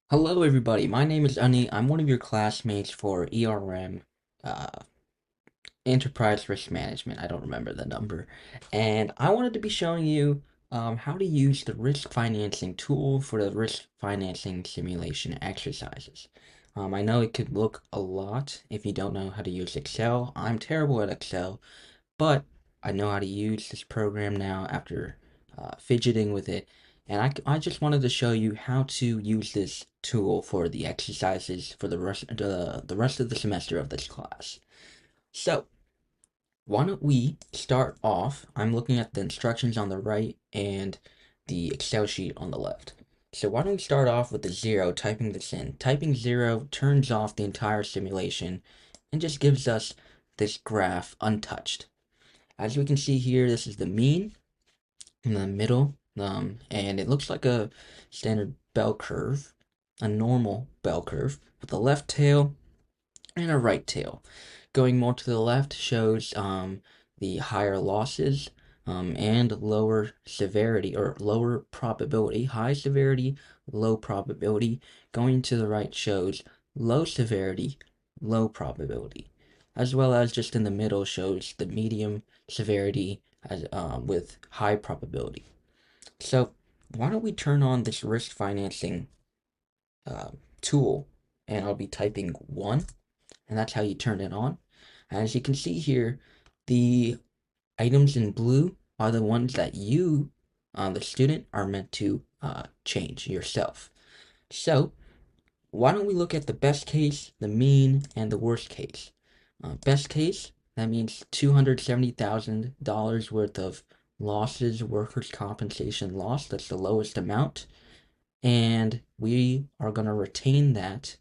Hello, everybody. My name is Ani. I'm one of your classmates for ERM, uh, Enterprise Risk Management. I don't remember the number. And I wanted to be showing you how to use the risk financing tool for the risk financing simulation exercises. I know it could look a lot if you don't know how to use Excel. I'm terrible at Excel, but I know how to use this program now after fidgeting with it. And I just wanted to show you how to use this tool for the exercises for the rest of the semester of this class. So, why don't we start off? I'm looking at the instructions on the right and the Excel sheet on the left. So why don't we start off with the 0, typing this in. Typing 0 turns off the entire simulation and just gives us this graph untouched. As we can see here, this is the mean in the middle, and it looks like a standard bell curve, a normal bell curve, with a left tail and a right tail. Going more to the left shows the higher losses and lower severity or lower probability, high severity, low probability. Going to the right shows low severity, low probability, as well as just in the middle shows the medium severity as with high probability. So why don't we turn on this risk financing uh, tool, and I'll be typing 1, and that's how you turn it on. As you can see here, the items in blue are the ones that you, the student, are meant to change yourself. So why don't we look at the best case, the mean, and the worst case? Best case, that means $270,000 worth of losses, workers' compensation loss. That's the lowest amount. And we are going to retain that,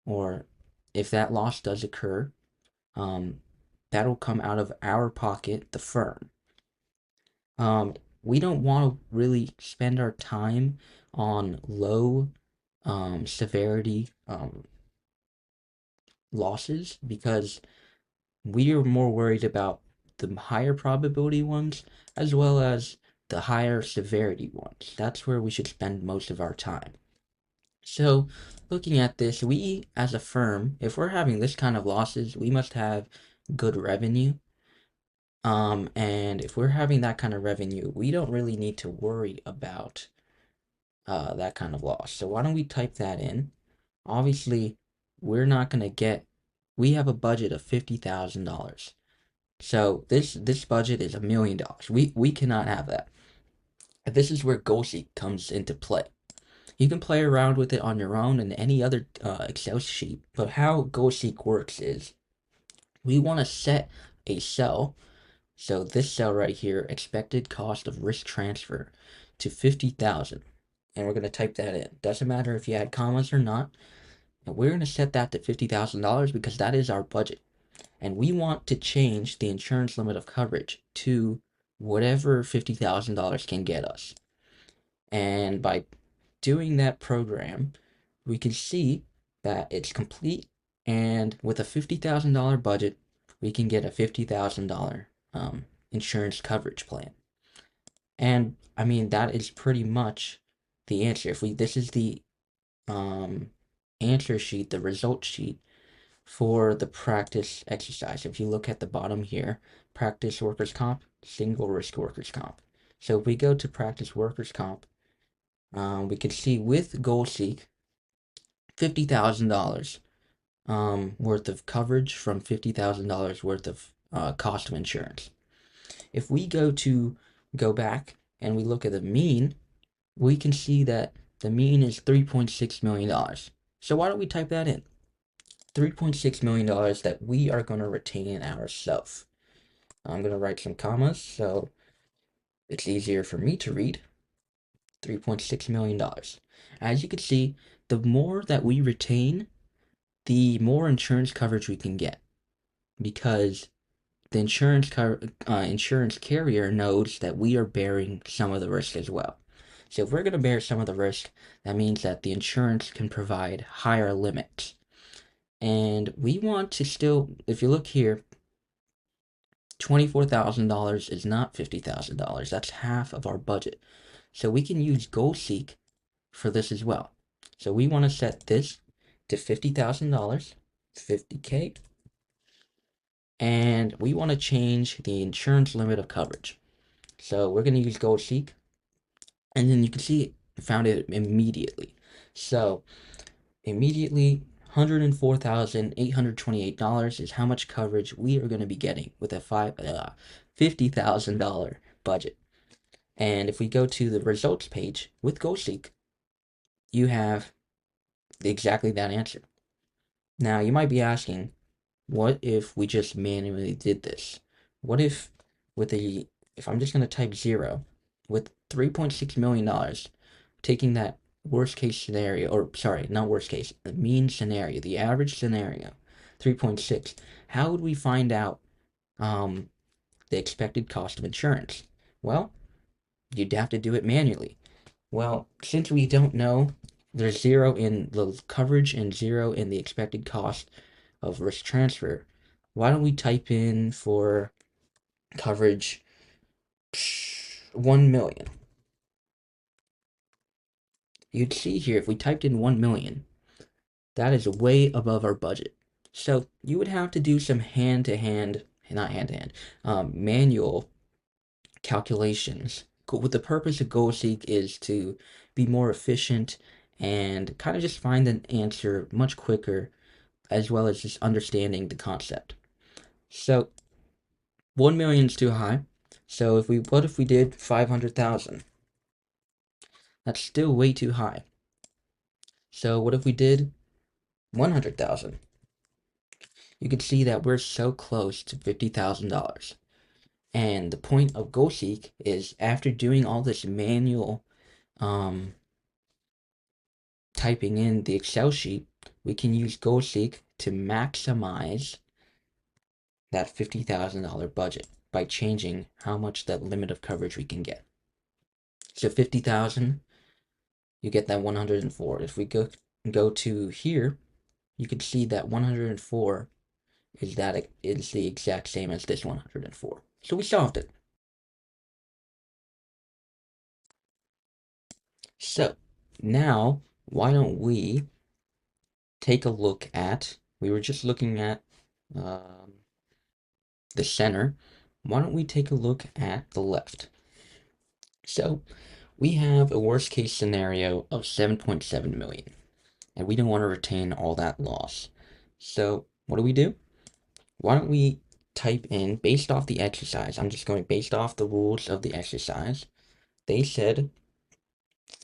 or if that loss does occur, um, that'll come out of our pocket, the firm. We don't want to really spend our time on low severity losses because we are more worried about the higher probability ones as well as the higher severity ones. That's where we should spend most of our time. So, looking at this, we as a firm, if we're having this kind of losses, we must have good revenue. And if we're having that kind of revenue, we don't really need to worry about that kind of loss. So why don't we type that in? Obviously, we're not gonna get. We have a budget of $50,000. So this budget is $1 million. We cannot have that. This is where GoalSeek comes into play. You can play around with it on your own in any other Excel sheet, but how GoalSeek works is we want to set a cell. So this cell right here, expected cost of risk transfer to 50,000. And we're going to type that in. Doesn't matter if you add commas or not. And we're going to set that to $50,000 because that is our budget. And we want to change the insurance limit of coverage to whatever $50,000 can get us. And by doing that program, we can see that it's complete. And with a $50,000 budget, we can get a $50,000 insurance coverage plan. And I mean, that is pretty much the answer. If we, this is the um, answer sheet, the result sheet for the practice exercise. If you look at the bottom here, practice workers' comp, single risk workers' comp. So if we go to practice workers' comp, we can see with GoalSeek, $50,000 worth of coverage from $50,000 worth of cost of insurance. If we go back and we look at the mean, we can see that the mean is $3.6 million. So why don't we type that in? $3.6 million that we are going to retain ourselves. I'm going to write some commas so it's easier for me to read. $3.6 million. As you can see, the more that we retain, the more insurance coverage we can get because the insurance carrier knows that we are bearing some of the risk as well. So if we're going to bear some of the risk, that means that the insurance can provide higher limits. And we want to still, if you look here, $24,000 is not $50,000. That's half of our budget. So we can use GoalSeek for this as well. So we want to set this to $50,000, 50K, and we want to change the insurance limit of coverage. So we're going to use GoldSeek, and then you can see it found it immediately. So immediately, $104,828 is how much coverage we are going to be getting with a $50,000 budget. And if we go to the results page with GoldSeek, you have exactly that answer. Now, you might be asking, what if we just manually did this? What if if I'm just going to type 0 with $3.6 million, taking that worst case scenario, or sorry, not worst case, the mean scenario, the average scenario, 3.6, how would we find out the expected cost of insurance? Well, you'd have to do it manually. Well, since we don't know, there's 0 in the coverage and 0 in the expected cost of risk transfer. Why don't we type in for coverage 1 million? You'd see here if we typed in 1 million, that is way above our budget. So you would have to do some not hand to hand, manual calculations. What the purpose of GoalSeek is to be more efficient and kind of just find an answer much quicker, as well as just understanding the concept. So 1 million is too high. So what if we did 500,000? That's still way too high. So what if we did 100,000? You can see that we're so close to $50,000. And the point of GoalSeek is after doing all this manual typing in the Excel sheet, we can use GoalSeek to maximize that $50,000 budget by changing how much that limit of coverage we can get. So 50,000, you get that 104. If we go to here, you can see that 104 is the exact same as this 104. So we solved it. So now, why don't we take a look at, we were just looking at the center. Why don't we take a look at the left? So we have a worst case scenario of 7.7 million, and we don't want to retain all that loss. So what do? Why don't we type in, based off the exercise, I'm just going based off the rules of the exercise, they said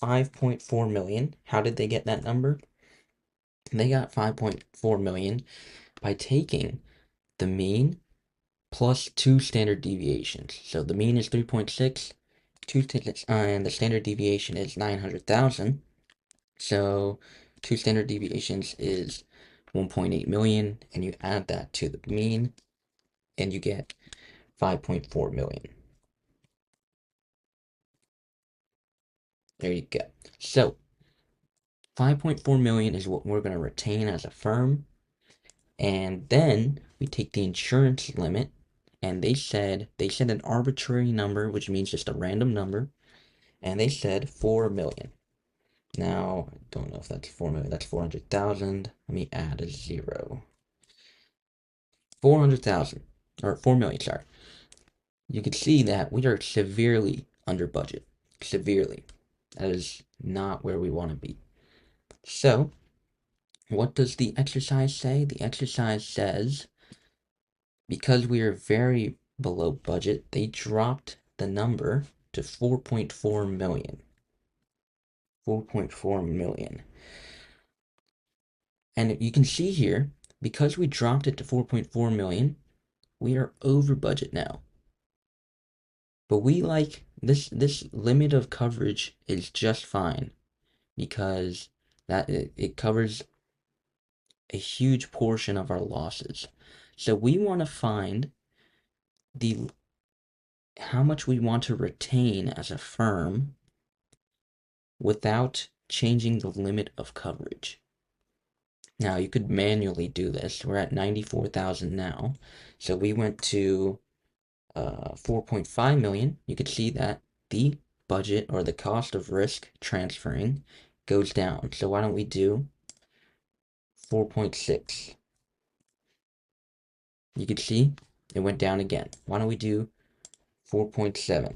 5.4 million. How did they get that number? They got 5.4 million by taking the mean plus 2 standard deviations. So the mean is 3.6, and the standard deviation is 900,000. So 2 standard deviations is 1.8 million, and you add that to the mean, and you get 5.4 million. There you go. So 5.4 million is what we're going to retain as a firm. And then we take the insurance limit, and they said an arbitrary number, which means just a random number, and they said 4 million. Now, I don't know if that's 4 million, that's 400,000. Let me add a 0. 400,000, or 4 million, sorry. You can see that we are severely under budget. Severely. That is not where we want to be. So, what does the exercise say? The exercise says, because we are very below budget, they dropped the number to 4.4 million. 4.4 million. And you can see here, because we dropped it to 4.4 million, we are over budget now. But we like this limit of coverage is just fine because it covers a huge portion of our losses. So we want to find how much we want to retain as a firm without changing the limit of coverage. Now you could manually do this. We're at 94,000 now. So we went to 4.5 million. You could see that the budget or the cost of risk transferring goes down. So why don't we do 4.6? You can see it went down again. Why don't we do 4.7?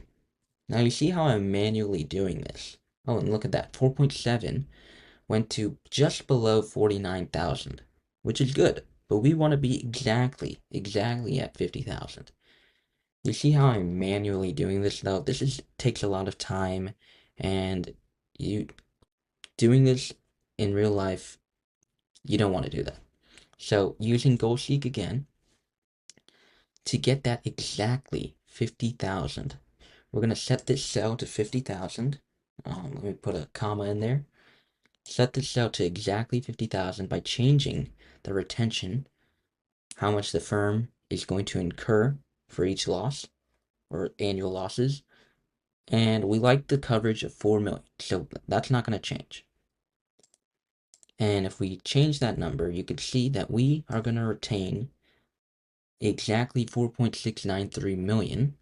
Now you see how I'm manually doing this. Oh, and look at that. 4.7 went to just below 49,000, which is good. But we want to be exactly at 50,000. You see how I'm manually doing this though? Takes a lot of time, and you doing this in real life, you don't want to do that. So using GoalSeek again, to get that exactly 50,000, we're going to set this cell to 50,000. Let me put a comma in there. Set this cell to exactly 50,000 by changing the retention, how much the firm is going to incur for each loss or annual losses. And we like the coverage of 4 million, so that's not going to change. And if we change that number, you can see that we are going to retain exactly 4.693 million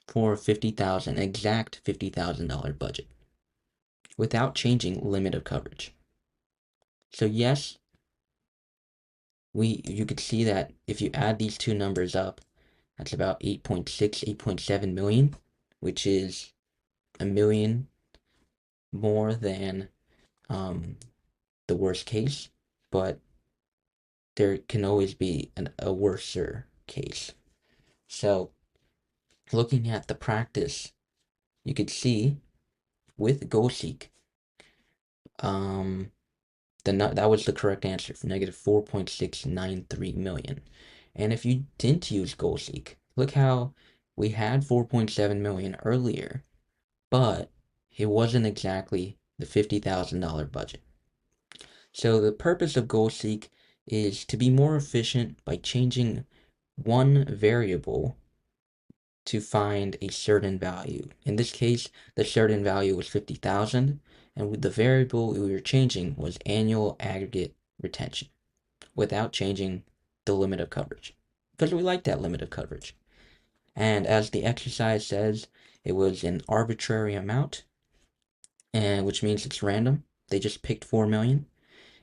for 50,000, exact $50,000 budget without changing limit of coverage. So yes, you could see that if you add these two numbers up, that's about 8.6, 8.7 million, which is a million more than the worst case, but there can always be a worser case. So looking at the practice, you could see with GoalSeek, that was the correct answer for negative 4.693 million. And if you didn't use GoalSeek, look how we had 4.7 million earlier, but it wasn't exactly the $50,000 budget. So the purpose of GoalSeek is to be more efficient by changing one variable to find a certain value. In this case, the certain value was 50,000, and the variable we were changing was annual aggregate retention without changing the limit of coverage because we like that limit of coverage. And as the exercise says, it was an arbitrary amount, and which means it's random. They just picked 4 million.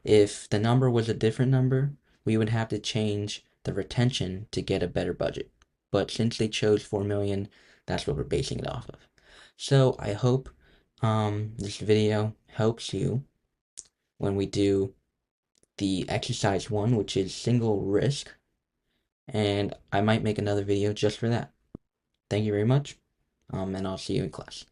If the number was a different number, we would have to change the retention to get a better budget. But since they chose 4 million, that's what we're basing it off of. So I hope this video helps you when we do the exercise 1, which is single risk. And I might make another video just for that. Thank you very much, and I'll see you in class.